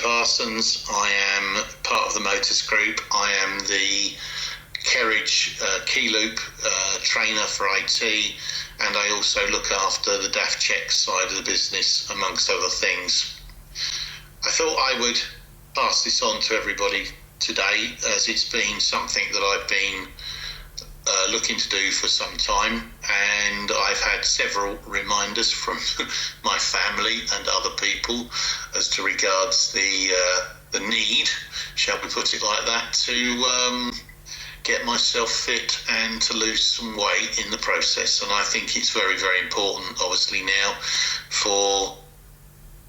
Parsons. I am part of the Motus group. I am the Kerridge key loop trainer for IT, and I also look after the DAF check side of the business, amongst other things. I thought I would pass this on to everybody today, as it's been something that I've been looking to do for some time, and I've had several reminders from my family and other people as to regards the need, shall we put it like that, to get myself fit and to lose some weight in the process. And I think it's very, very important, obviously now, for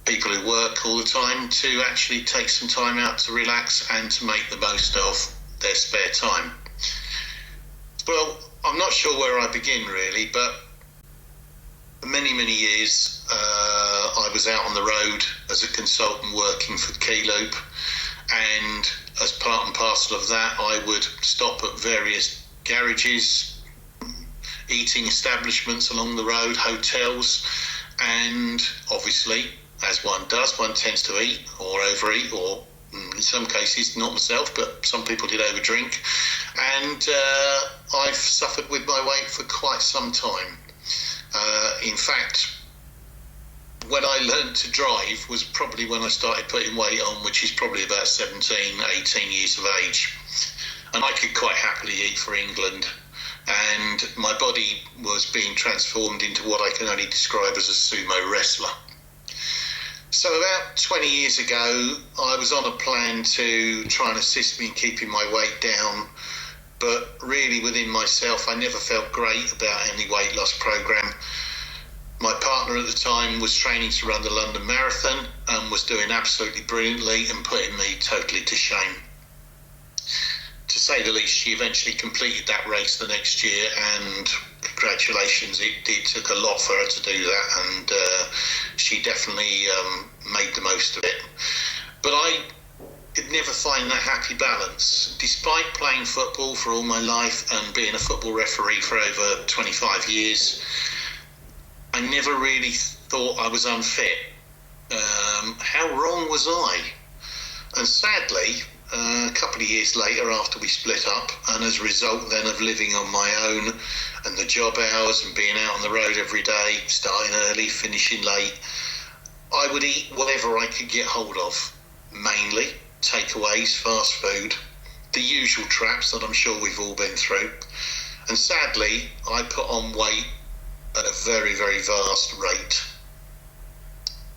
people who work all the time to actually take some time out to relax and to make the most of their spare time. Well, I'm not sure where I begin really, but for many, many years I was out on the road as a consultant working for Keyloop, and as part and parcel of that I would stop at various garages, eating establishments along the road, hotels, and obviously, as one does, one tends to eat or overeat, or in some cases, not myself, but some people did overdrink, and I've suffered with my weight for quite some time. In fact, when I learned to drive was probably when I started putting weight on, which is probably about 17, 18 years of age. And I could quite happily eat for England, and my body was being transformed into what I can only describe as a sumo wrestler. So about 20 years ago, I was on a plan to try and assist me in keeping my weight down, but really within myself, I never felt great about any weight loss program. My partner at the time was training to run the London Marathon and was doing absolutely brilliantly and putting me totally to shame. To say the least, she eventually completed that race the next year, and congratulations, it took a lot for her to do that, and she definitely made the most of it. But I could never find that happy balance. Despite playing football for all my life and being a football referee for over 25 years, I never really thought I was unfit. How wrong was I? And sadly, a couple of years later, after we split up, and as a result then of living on my own and the job hours and being out on the road every day, starting early, finishing late, I would eat whatever I could get hold of, mainly takeaways, fast food, the usual traps that I'm sure we've all been through. And sadly, I put on weight at a very, very vast rate.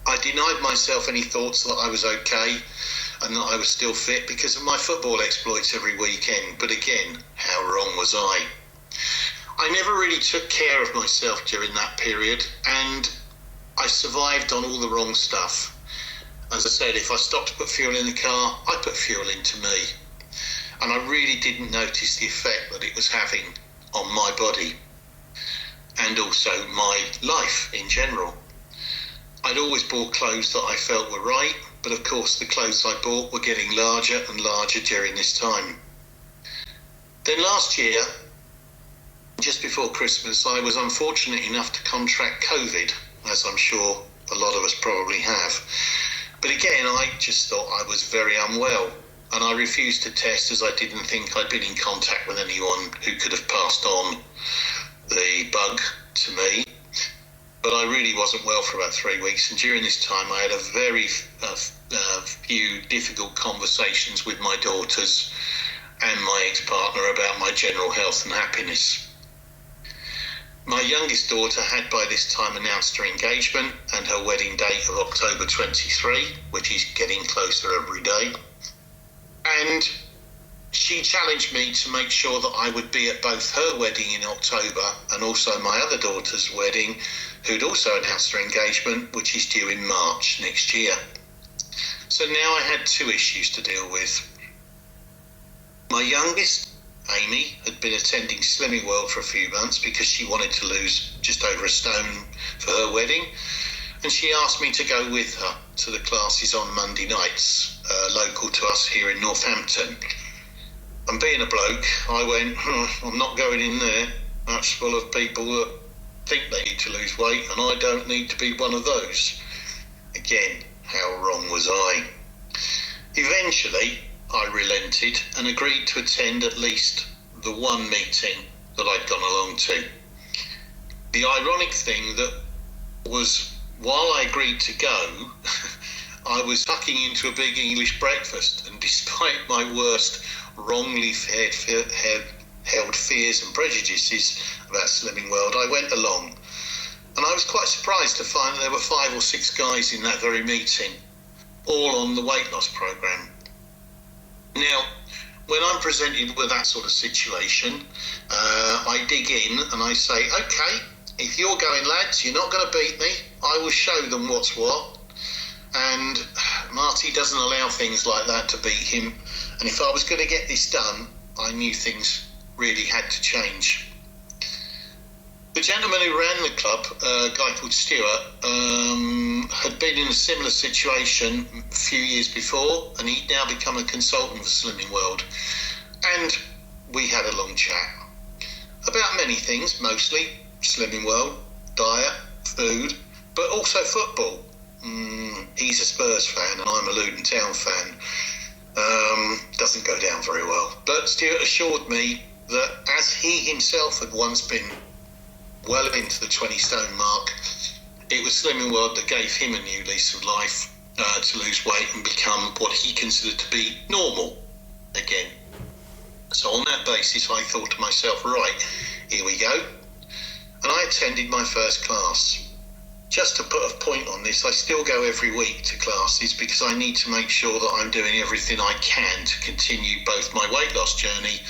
I denied myself any thoughts that I was okay and that I was still fit because of my football exploits every weekend. But again, how wrong was I? I never really took care of myself during that period, and I survived on all the wrong stuff. As I said, if I stopped to put fuel in the car, I put fuel into me. And I really didn't notice the effect that it was having on my body and also my life in general. I'd always bought clothes that I felt were right, but of course the clothes I bought were getting larger and larger during this time. Then last year, just before Christmas, I was unfortunate enough to contract COVID, as I'm sure a lot of us probably have. But again, I just thought I was very unwell, and I refused to test as I didn't think I'd been in contact with anyone who could have passed on the bug to me. But I really wasn't well for about 3 weeks, and during this time I had a very few difficult conversations with my daughters and my ex-partner about my general health and happiness. My youngest daughter had by this time announced her engagement and her wedding date of October 23, which is getting closer every day. And she challenged me to make sure that I would be at both her wedding in October and also my other daughter's wedding, who'd also announced her engagement, which is due in March next year. So now I had two issues to deal with. My youngest, Amy, had been attending Slimming World for a few months because she wanted to lose just over a stone for her wedding, and she asked me to go with her to the classes on Monday nights, local to us here in Northampton. And being a bloke, I went, I'm not going in there. That's full of people that think they need to lose weight, and I don't need to be one of those. Again, how wrong was I? Eventually, I relented and agreed to attend at least the one meeting that I'd gone along to. The ironic thing that was, while I agreed to go, I was tucking into a big English breakfast, and despite my worst wrongly held fears and prejudices about Slimming World, I went along. And I was quite surprised to find that there were 5 or 6 guys in that very meeting, all on the weight loss program. Now, when I'm presented with that sort of situation, I dig in and I say, okay, if you're going, lads, you're not going to beat me. I will show them what's what. And Marty doesn't allow things like that to beat him. And if I was going to get this done, I knew things really had to change. The gentleman who ran the club, a guy called Stuart, had been in a similar situation a few years before, and he'd now become a consultant for Slimming World. And we had a long chat about many things, mostly Slimming World, diet, food, but also football. He's a Spurs fan and I'm a Luton Town fan. Doesn't go down very well. But Stuart assured me that as he himself had once been well into the 20 stone mark, it was Slimming World that gave him a new lease of life to lose weight and become what he considered to be normal again. So on that basis, I thought to myself, right, here we go. And I attended my first class. Just to put a point on this, I still go every week to classes because I need to make sure that I'm doing everything I can to continue both my weight loss journey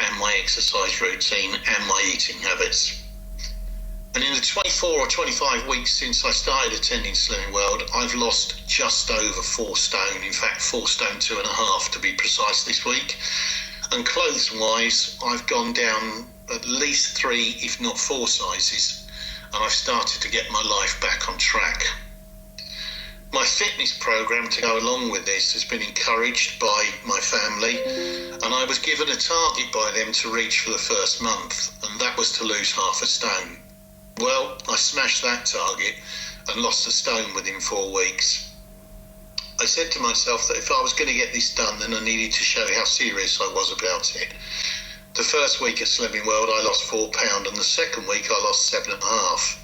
and my exercise routine and my eating habits. And in the 24 or 25 weeks since I started attending Slimming World, I've lost just over 4 stone. In fact, 4 stone 2.5 to be precise this week. And clothes-wise, I've gone down at least 3, if not 4 sizes. And I've started to get my life back on track. My fitness program to go along with this has been encouraged by my family, and I was given a target by them to reach for the first month, and that was to lose 0.5 stone. Well, I smashed that target and lost 1 stone within 4 weeks. I said to myself that if I was going to get this done, then I needed to show how serious I was about it. The first week at Slimming World, I lost £4, and the second week I lost 7.5.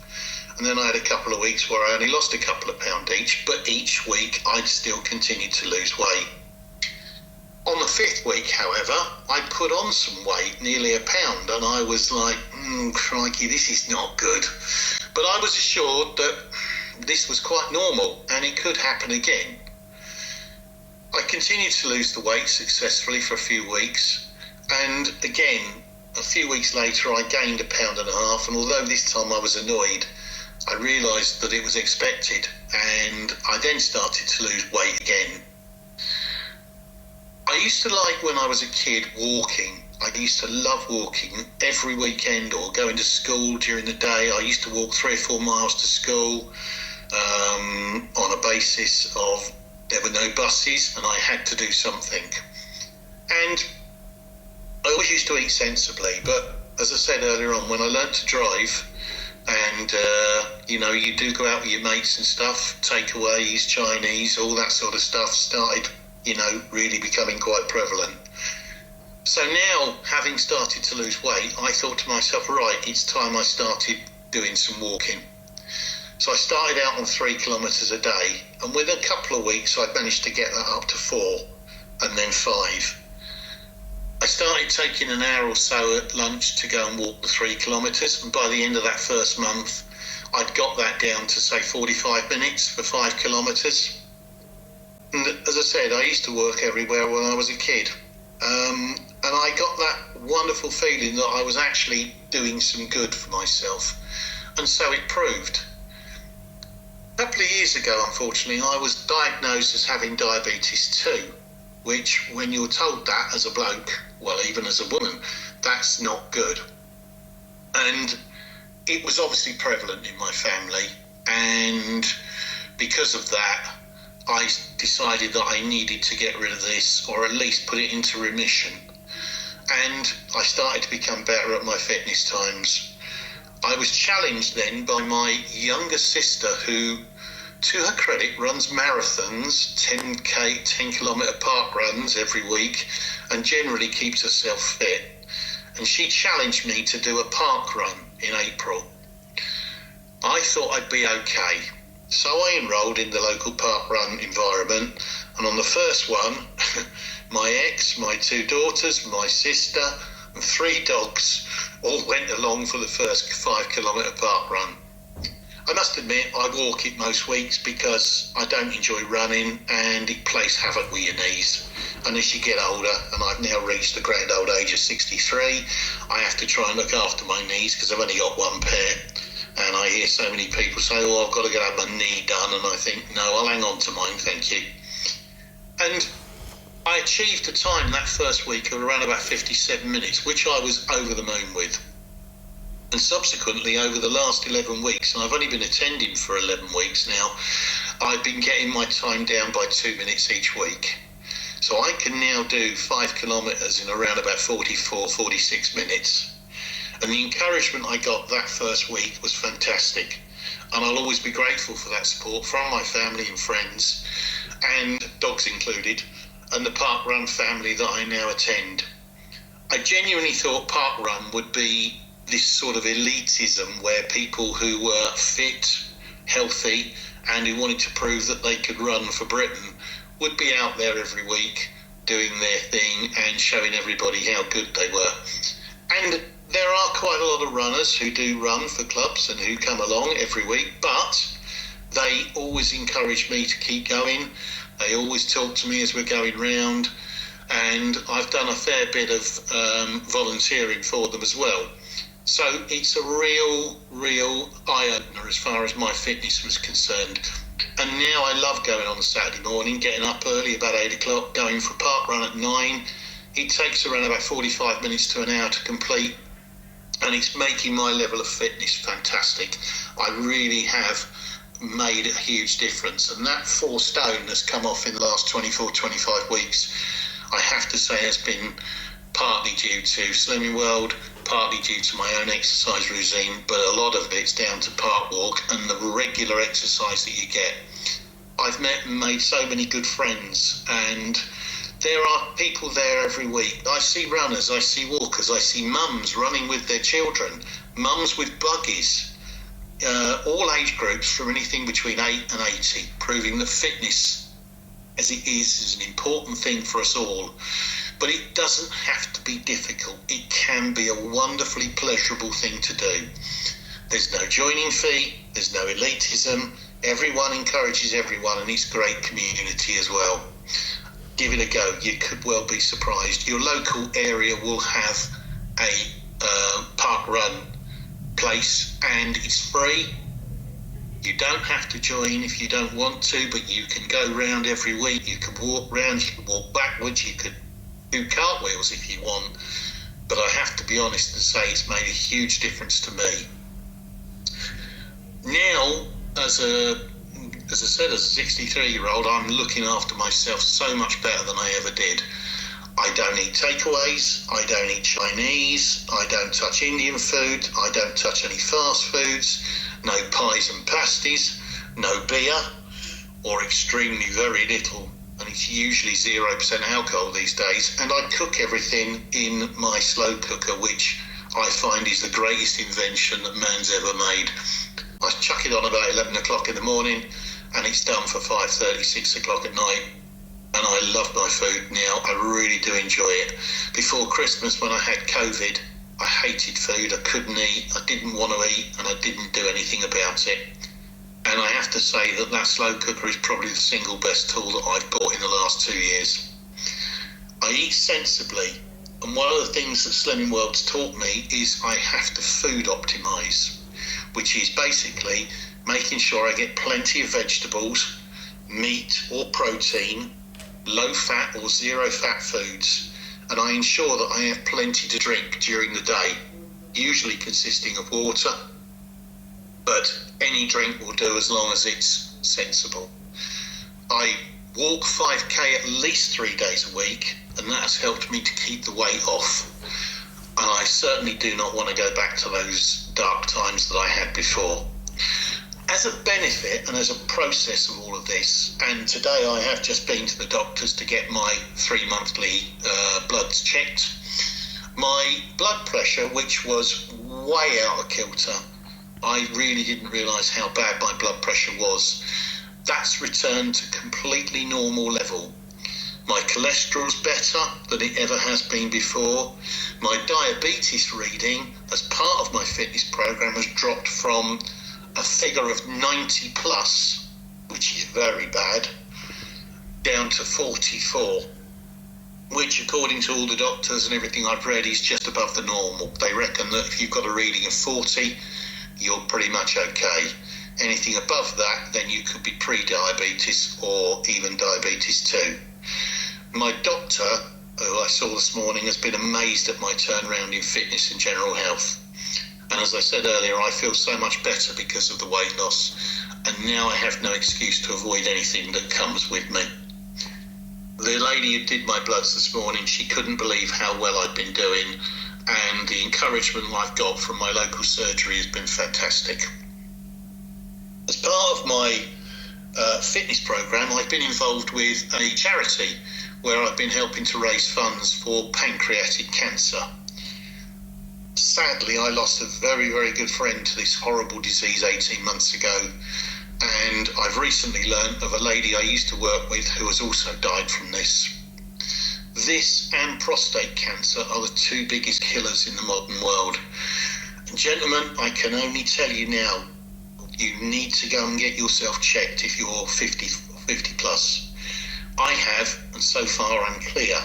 And then I had a couple of weeks where I only lost a couple of pounds each, but each week I'd still continued to lose weight. On the 5th week, however, I put on some weight, nearly £1, and I was like, crikey, this is not good. But I was assured that this was quite normal and it could happen again. I continued to lose the weight successfully for a few weeks. And again, a few weeks later, I gained £1.5, and although this time I was annoyed, I realised that it was expected, and I then started to lose weight again. I used to like, when I was a kid, walking. I used to love walking every weekend or going to school during the day. I used to walk 3 or 4 miles to school on a basis of there were no buses and I had to do something. And I always used to eat sensibly, but as I said earlier on, when I learnt to drive and, you do go out with your mates and stuff, takeaways, Chinese, all that sort of stuff started, really becoming quite prevalent. So now, having started to lose weight, I thought to myself, right, it's time I started doing some walking. So I started out on 3 kilometres a day, and within a couple of weeks, I managed to get that up to 4, and then 5. I started taking an hour or so at lunch to go and walk the 3 kilometres, and by the end of that first month, I'd got that down to, say, 45 minutes for 5 kilometres. And as I said, I used to work everywhere when I was a kid. And I got that wonderful feeling that I was actually doing some good for myself. And so it proved. A couple of years ago, unfortunately, I was diagnosed as having diabetes 2, which, when you're told that as a bloke, well, even as a woman, that's not good. And it was obviously prevalent in my family. And because of that, I decided that I needed to get rid of this, or at least put it into remission. And I started to become better at my fitness times. I was challenged then by my younger sister, who to her credit, runs marathons, 10 kilometre park runs every week, and generally keeps herself fit. And she challenged me to do a park run in April. I thought I'd be okay. So I enrolled in the local park run environment, and on the first one, my ex, my 2 daughters, my sister, and 3 dogs all went along for the first 5 kilometre park run. I must admit, I walk it most weeks because I don't enjoy running and it plays havoc with your knees. And as you get older, and I've now reached the grand old age of 63, I have to try and look after my knees because I've only got one pair. And I hear so many people say, oh, I've got to get my knee done. And I think, no, I'll hang on to mine, thank you. And I achieved a time that first week of around about 57 minutes, which I was over the moon with. And subsequently, over the last 11 weeks, and I've only been attending for 11 weeks now, I've been getting my time down by 2 minutes each week. So I can now do 5 kilometres in around about 44, 46 minutes. And the encouragement I got that first week was fantastic. And I'll always be grateful for that support from my family and friends, and dogs included, and the park run family that I now attend. I genuinely thought park run would be this sort of elitism where people who were fit, healthy, and who wanted to prove that they could run for Britain would be out there every week doing their thing and showing everybody how good they were. And there are quite a lot of runners who do run for clubs and who come along every week, but they always encourage me to keep going. They always talk to me as we're going round, and I've done a fair bit of volunteering for them as well. So it's a real eye-opener as far as my fitness was concerned. And now I love going on a Saturday morning, getting up early, about 8 o'clock, going for a park run at 9. It takes around about 45 minutes to an hour to complete, and it's making my level of fitness fantastic. I really have made a huge difference, and that 4 stone has come off in the last 24, 25 weeks, I have to say has been partly due to Slimming World, partly due to my own exercise routine, but a lot of it's down to Park Walk and the regular exercise that you get. I've met and made so many good friends, and there are people there every week. I see runners, I see walkers, I see mums running with their children, mums with buggies, all age groups from anything between 8 and 80, proving that fitness, as it is an important thing for us all. But it doesn't have to be difficult. It can be a wonderfully pleasurable thing to do. There's no joining fee, there's no elitism, everyone encourages everyone, and it's great community as well. Give it a go, you could well be surprised. Your local area will have a park run place, and it's free. You don't have to join if you don't want to, but you can go round every week, you can walk round, you can walk backwards, you could do cartwheels if you want, but I have to be honest and say it's made a huge difference to me. Now, as I said, as a 63-year-old, I'm looking after myself so much better than I ever did. I don't eat takeaways, I don't eat Chinese, I don't touch Indian food, I don't touch any fast foods, no pies and pasties, no beer, or extremely very little, and it's usually 0% alcohol these days, and I cook everything in my slow cooker, which I find is the greatest invention that man's ever made. I chuck it on about 11 o'clock in the morning, and it's done for 5:30, 6 o'clock at night, and I love my food now. I really do enjoy it. Before Christmas, when I had COVID, I hated food, I couldn't eat, I didn't want to eat, and I didn't do anything about it. And I have to say that slow cooker is probably the single best tool that I've bought in the last 2 years. I eat sensibly, and one of the things that Slimming World's taught me is I have to food optimise, which is basically making sure I get plenty of vegetables, meat or protein, low fat or zero fat foods, and I ensure that I have plenty to drink during the day, usually consisting of water, but any drink will do as long as it's sensible. I walk 5k at least 3 days a week, and that has helped me to keep the weight off. And I certainly do not want to go back to those dark times that I had before. As a benefit and as a process of all of this, and today I have just been to the doctors to get my 3 monthly bloods checked, my blood pressure, which was way out of kilter, I really didn't realise how bad my blood pressure was. That's returned to completely normal level. My cholesterol's better than it ever has been before. My diabetes reading, as part of my fitness program, has dropped from a figure of 90 plus, which is very bad, down to 44, which, according to all the doctors and everything I've read, is just above the normal. They reckon that if you've got a reading of 40, you're pretty much okay. Anything above that, then you could be pre-diabetes or even diabetes 2. My doctor, who I saw this morning, has been amazed at my turnaround in fitness and general health. And as I said earlier, I feel so much better because of the weight loss, and now I have no excuse to avoid anything that comes with me. The lady who did my bloods this morning, she couldn't believe how well I've been doing, and the encouragement I've got from my local surgery has been fantastic. As part of my fitness program, I've been involved with a charity where I've been helping to raise funds for pancreatic cancer. Sadly, I lost a very, very good friend to this horrible disease 18 months ago, and I've recently learned of a lady I used to work with who has also died from this. This and prostate cancer are the two biggest killers in the modern world. And gentlemen, I can only tell you now, you need to go and get yourself checked if you're 50 plus. I have, and so far I'm clear,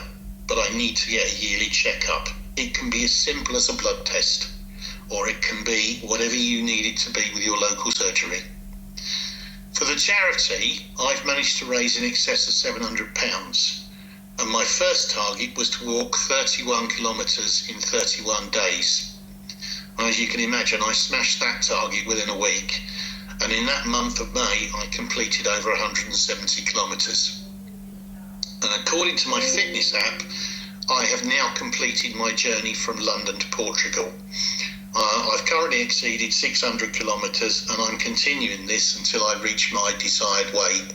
but I need to get a yearly checkup. It can be as simple as a blood test, or it can be whatever you need it to be with your local surgery. For the charity, I've managed to raise in excess of £700, and my first target was to walk 31 kilometres in 31 days. And as you can imagine, I smashed that target within a week, and in that month of May, I completed over 170 kilometres. And according to my fitness app, I have now completed my journey from London to Portugal. I've currently exceeded 600 kilometres, and I'm continuing this until I reach my desired weight.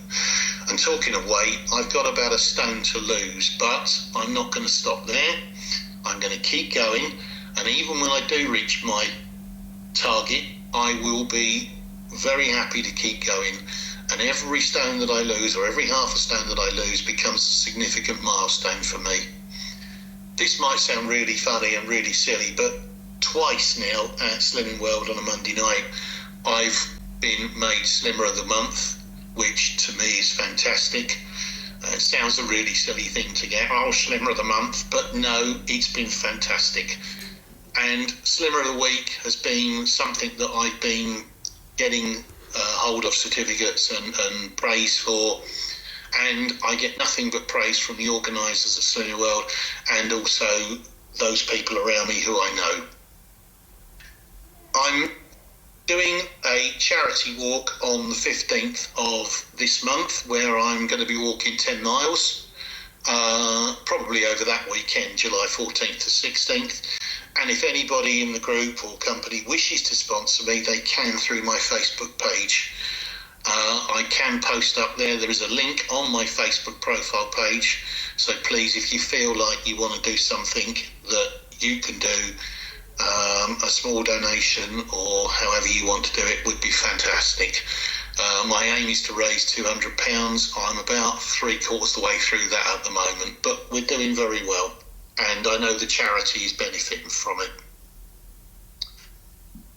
And talking of weight, I've got about a stone to lose, but I'm not going to stop there. I'm going to keep going, and even when I do reach my target, I will be very happy to keep going. And every stone that I lose, or every half a stone that I lose, becomes a significant milestone for me. This might sound really funny and really silly, but twice now at Slimming World on a Monday night, I've been made Slimmer of the Month, which to me is fantastic. It sounds a really silly thing to get, Slimmer of the Month, but no, it's been fantastic. And Slimmer of the Week has been something that I've been getting hold of certificates and praise for, and I get nothing but praise from the organisers of Slimming World and also those people around me who I know. I'm doing a charity walk on the 15th of this month where I'm going to be walking 10 miles, probably over that weekend, July 14th to 16th. And if anybody in the group or company wishes to sponsor me, they can through my Facebook page. I can post up there. There is a link on my Facebook profile page. So please, if you feel like you want to do something that you can do, a small donation or however you want to do it would be fantastic. My aim is to raise £200. I'm about 3/4 the way through that at the moment, but we're doing very well. And I know the charity is benefiting from it.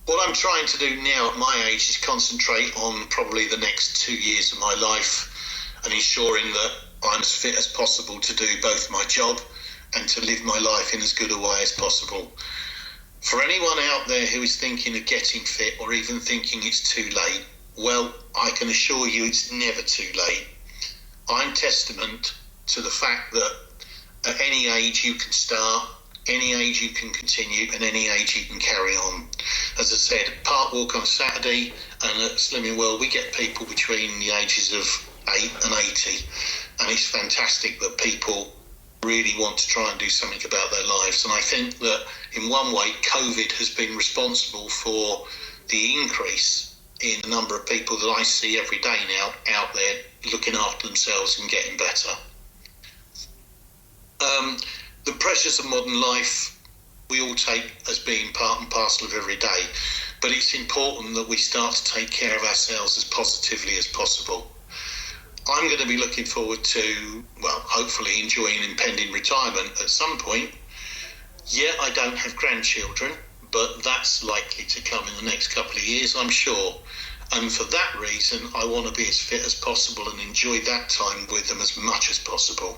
What I'm trying to do now at my age is concentrate on probably the next 2 years of my life and ensuring that I'm as fit as possible to do both my job and to live my life in as good a way as possible. For anyone out there who is thinking of getting fit or even thinking it's too late, well, I can assure you it's never too late. I'm testament to the fact that at any age you can start, any age you can continue, and any age you can carry on. As I said, Park Walk on Saturday, and at Slimming World we get people between the ages of 8 and 80, and it's fantastic that people really want to try and do something about their lives. And I think that in one way COVID has been responsible for the increase in a number of people that I see every day now out there looking after themselves and getting better. The pressures of modern life we all take as being part and parcel of every day, but it's important that we start to take care of ourselves as positively as possible. I'm going to be looking forward to, well, hopefully enjoying impending retirement at some point. Yeah, I don't have grandchildren, but that's likely to come in the next couple of years, I'm sure. And for that reason, I want to be as fit as possible and enjoy that time with them as much as possible.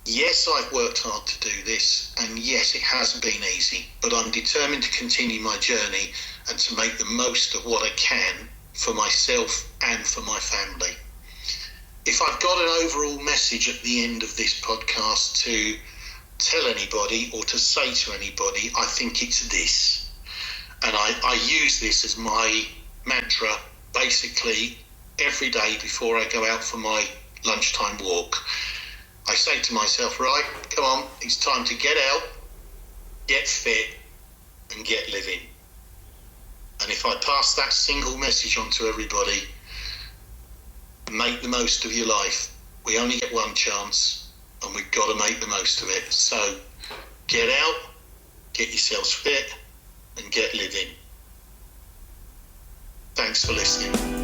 Yes, I've worked hard to do this, and yes, it hasn't been easy, but I'm determined to continue my journey and to make the most of what I can for myself and for my family. If I've got an overall message at the end of this podcast to tell anybody or to say to anybody, I think it's this. And I use this as my mantra basically every day before I go out for my lunchtime walk. I say to myself, right, come on, it's time to get out, get fit, and get living. And if I pass that single message on to everybody, make the most of your life. We only get one chance, and we've got to make the most of it. So get out, get yourselves fit, and get living. Thanks for listening.